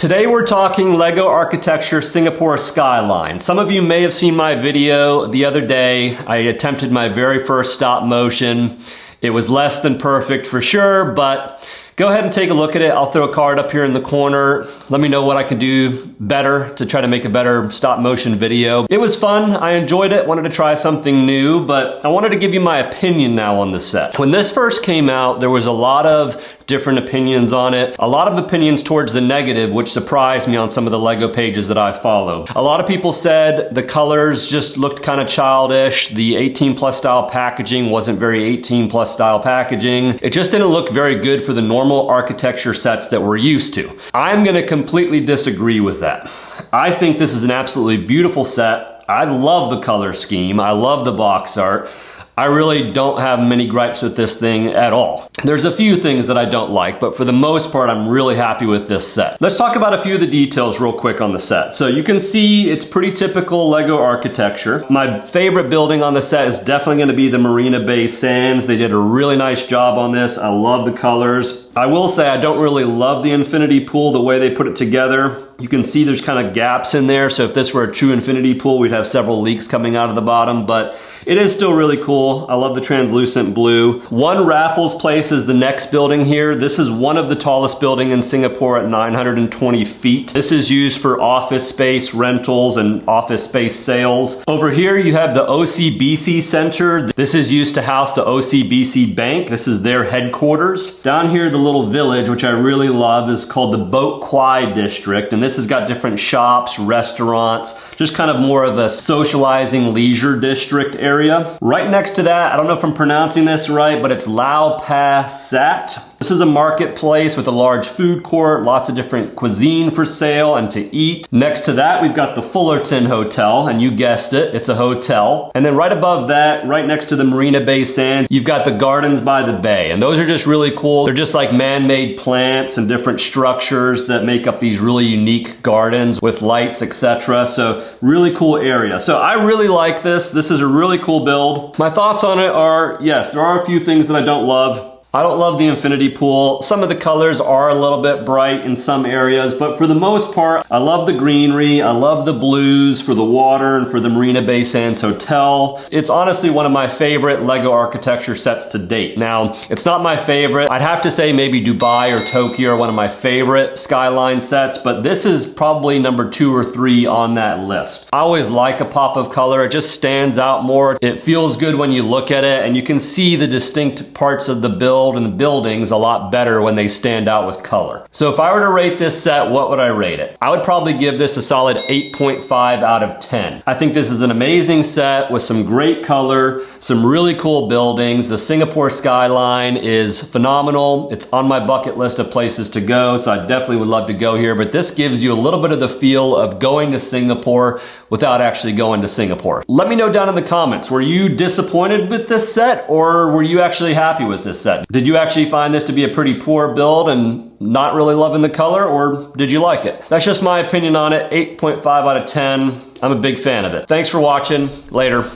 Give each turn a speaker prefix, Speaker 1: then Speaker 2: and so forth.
Speaker 1: Today we're talking LEGO Architecture Singapore Skyline. Some of you may have seen my video the other day. I attempted my very first stop motion. It was less than perfect for sure, but go ahead and take a look at it. I'll throw a card up here in the corner. Let me know what I can do better to try to make a better stop motion video. It was fun. I enjoyed it. Wanted to try something new, but I wanted to give you my opinion now on the set. When this first came out, there was a lot of different opinions on it. A lot of opinions towards the negative, which surprised me on some of the LEGO pages that I follow. A lot of people said the colors just looked kind of childish. The 18 plus style packaging wasn't very 18 plus style packaging. It just didn't look very good for the normal architecture sets that we're used to. I'm gonna completely disagree with that. I think this is an absolutely beautiful set. I love the color scheme. I love the box art. I really don't have many gripes with this thing at all. There's a few things that I don't like, but for the most part, I'm really happy with this set. Let's talk about a few of the details real quick on the set. So you can see it's pretty typical LEGO architecture. My favorite building on the set is definitely gonna be the Marina Bay Sands. They did a really nice job on this. I love the colors. I will say I don't really love the infinity pool, the way they put it together. You can see there's kind of gaps in there, so if this were a true infinity pool, we'd have several leaks coming out of the bottom, but it is still really cool. I love the translucent blue. One Raffles Place is the next building here. This is one of the tallest buildings in Singapore at 920 feet. This is used for office space rentals and office space sales. Over here you have the OCBC Center. This is used to house the OCBC Bank. This is their headquarters. Down here, the little village, which I really love, is called the Boat Quay District, and this has got different shops, restaurants, just kind of more of a socializing leisure district area. Right next to that, I don't know if I'm pronouncing this right, but it's Lau Pa Sat. This is a marketplace with a large food court, lots of different cuisine for sale and to eat. Next to that, we've got the Fullerton Hotel, and you guessed it, it's a hotel. And then right above that, right next to the Marina Bay Sands, you've got the Gardens by the Bay, and those are just really cool. They're just like man-made plants and different structures that make up these really unique gardens with lights, etc. So really cool area. So I really like this. This is a really cool build. My thoughts on it are, yes, there are a few things that I don't love. I don't love the infinity pool. Some of the colors are a little bit bright in some areas, but for the most part, I love the greenery. I love the blues for the water and for the Marina Bay Sands Hotel. It's honestly one of my favorite LEGO architecture sets to date. Now, it's not my favorite. I'd have to say maybe Dubai or Tokyo are one of my favorite Skyline sets, but this is probably number 2 or 3 on that list. I always like a pop of color. It just stands out more. It feels good when you look at it, and you can see the distinct parts of the build and the buildings a lot better when they stand out with color. So if I were to rate this set, what would I rate it? I would probably give this a solid 8.5 out of 10. I think this is an amazing set with some great color, some really cool buildings. The Singapore Skyline is phenomenal. It's on my bucket list of places to go, so I definitely would love to go here, but this gives you a little bit of the feel of going to Singapore without actually going to Singapore. Let me know down in the comments, were you disappointed with this set, or were you actually happy with this set? Did you actually find this to be a pretty poor build and not really loving the color, or did you like it? That's just my opinion on it. 8.5 out of 10. I'm a big fan of it. Thanks for watching. Later.